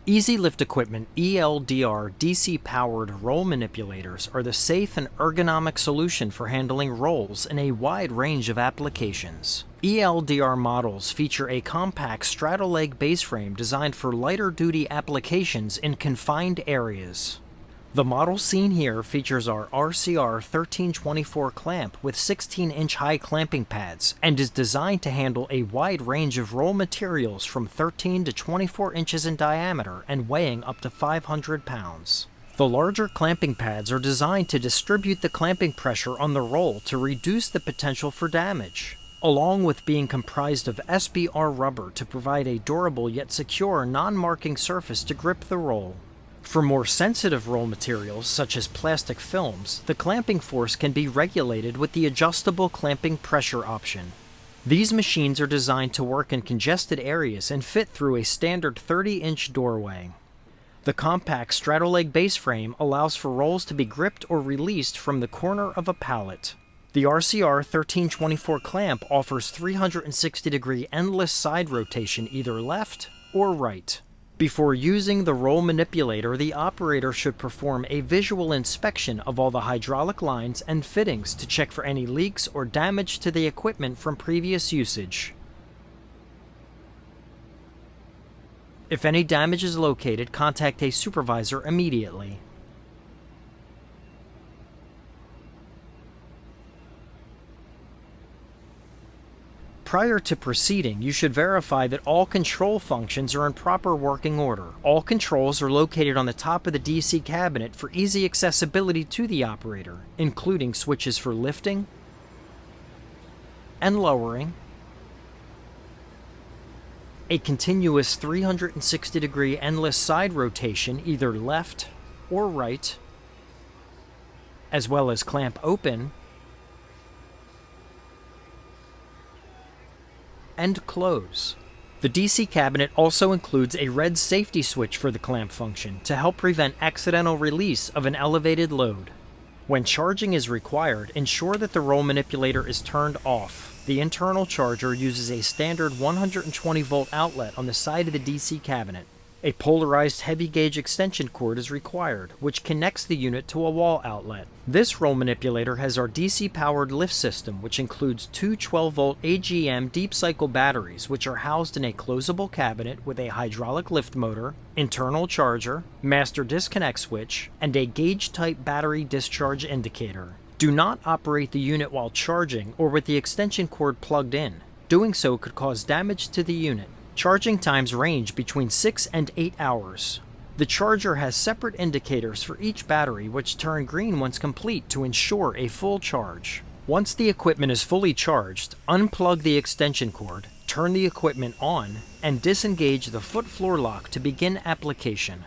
Easy Lift Equipment ELDR DC-powered roll manipulators are the safe and ergonomic solution for handling rolls in a wide range of applications. ELDR models feature a compact straddle-leg base frame designed for lighter-duty applications in confined areas. The model seen here features our RCR1324 Clamp with 16-inch high clamping pads and is designed to handle a wide range of roll materials from 13 to 24 inches in diameter and weighing up to 500 pounds. The larger clamping pads are designed to distribute the clamping pressure on the roll to reduce the potential for damage, along with being comprised of SBR rubber to provide a durable yet secure non-marking surface to grip the roll. For more sensitive roll materials, such as plastic films, the clamping force can be regulated with the adjustable clamping pressure option. These machines are designed to work in congested areas and fit through a standard 30-inch doorway. The compact straddle-leg base frame allows for rolls to be gripped or released from the corner of a pallet. The RCR1324 Clamp offers 360-degree endless side rotation either left or right. Before using the roll manipulator, the operator should perform a visual inspection of all the hydraulic lines and fittings to check for any leaks or damage to the equipment from previous usage. If any damage is located, contact a supervisor immediately. Prior to proceeding, you should verify that all control functions are in proper working order. All controls are located on the top of the DC cabinet for easy accessibility to the operator, including switches for lifting and lowering, a continuous 360-degree endless side rotation either left or right, as well as clamp open and close. The DC cabinet also includes a red safety switch for the clamp function to help prevent accidental release of an elevated load. When charging is required, ensure that the roll manipulator is turned off. The internal charger uses a standard 120-volt outlet on the side of the DC cabinet. A polarized heavy gauge extension cord is required, which connects the unit to a wall outlet. This roll manipulator has our DC-powered lift system, which includes two 12-volt AGM deep cycle batteries, which are housed in a closable cabinet with a hydraulic lift motor, internal charger, master disconnect switch, and a gauge-type battery discharge indicator. Do not operate the unit while charging or with the extension cord plugged in. Doing so could cause damage to the unit. Charging times range between 6 and 8 hours. The charger has separate indicators for each battery which turn green once complete to ensure a full charge. Once the equipment is fully charged, unplug the extension cord, turn the equipment on, and disengage the foot floor lock to begin application.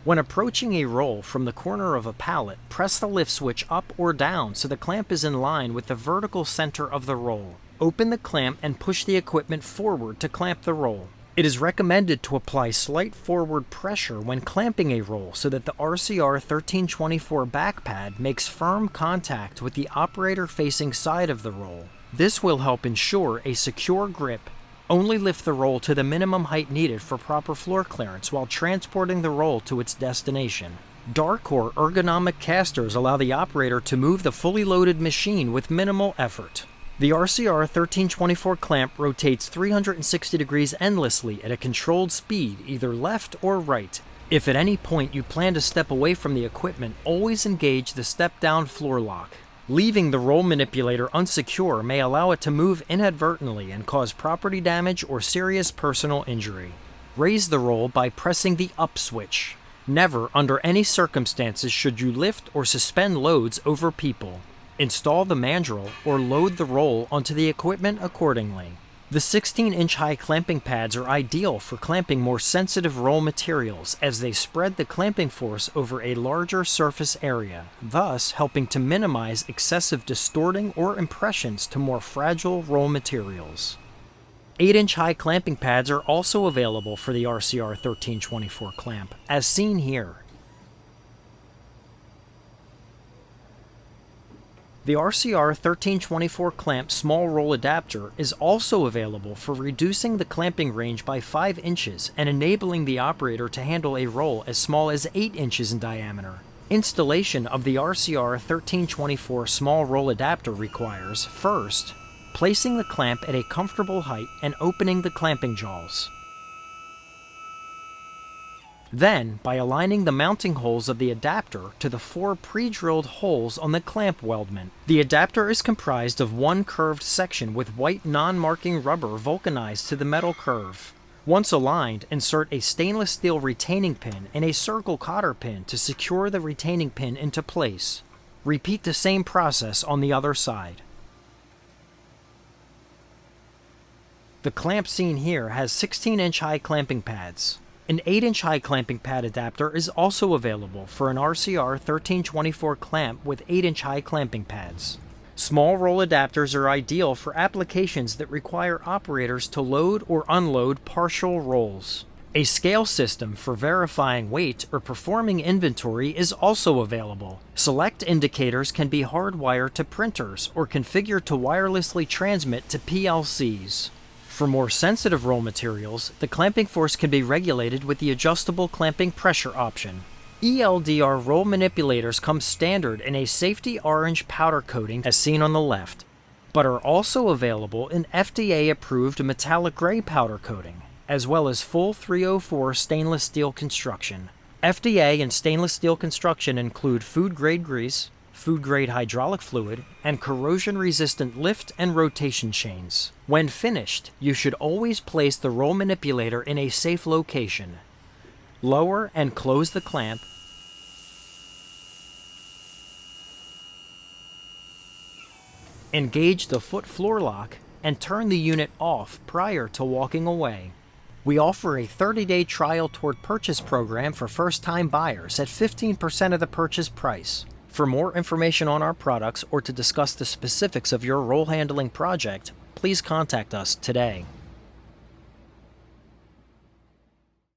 When approaching a roll from the corner of a pallet, press the lift switch up or down so the clamp is in line with the vertical center of the roll. Open the clamp and push the equipment forward to clamp the roll. It is recommended to apply slight forward pressure when clamping a roll so that the RCR1324 back pad makes firm contact with the operator-facing side of the roll. This will help ensure a secure grip. Only lift the roll to the minimum height needed for proper floor clearance while transporting the roll to its destination. Dark or ergonomic casters allow the operator to move the fully loaded machine with minimal effort. The RCR1324 Clamp rotates 360 degrees endlessly at a controlled speed, either left or right. If at any point you plan to step away from the equipment, always engage the step-down floor lock. Leaving the roll manipulator unsecure may allow it to move inadvertently and cause property damage or serious personal injury. Raise the roll by pressing the up switch. Never, under any circumstances, should you lift or suspend loads over people. Install the mandrel or load the roll onto the equipment accordingly. The 16-inch high clamping pads are ideal for clamping more sensitive roll materials as they spread the clamping force over a larger surface area, thus helping to minimize excessive distorting or impressions to more fragile roll materials. 8-inch high clamping pads are also available for the RCR1324 Clamp, as seen here. The RCR1324 Clamp small roll adapter is also available for reducing the clamping range by 5 inches and enabling the operator to handle a roll as small as 8 inches in diameter. Installation of the RCR1324 small roll adapter requires, first, placing the clamp at a comfortable height and opening the clamping jaws. Then, by aligning the mounting holes of the adapter to the 4 pre-drilled holes on the clamp weldment. The adapter is comprised of one curved section with white non-marking rubber vulcanized to the metal curve. Once aligned, insert a stainless steel retaining pin and a circle cotter pin to secure the retaining pin into place. Repeat the same process on the other side. The clamp seen here has 16-inch high clamping pads. An 8-inch high clamping pad adapter is also available for an RCR1324 clamp with 8-inch high clamping pads. Small roll adapters are ideal for applications that require operators to load or unload partial rolls. A scale system for verifying weight or performing inventory is also available. Select indicators can be hardwired to printers or configured to wirelessly transmit to PLCs. For more sensitive roll materials, the clamping force can be regulated with the adjustable clamping pressure option. ELDR roll manipulators come standard in a safety orange powder coating as seen on the left, but are also available in FDA-approved metallic gray powder coating, as well as full 304 stainless steel construction. FDA and stainless steel construction include food-grade grease, food-grade hydraulic fluid, and corrosion-resistant lift and rotation chains. When finished, you should always place the roll manipulator in a safe location. Lower and close the clamp. Engage the foot floor lock and turn the unit off prior to walking away. We offer a 30-day trial toward purchase program for first-time buyers at 15% of the purchase price. For more information on our products or to discuss the specifics of your roll handling project, please contact us today.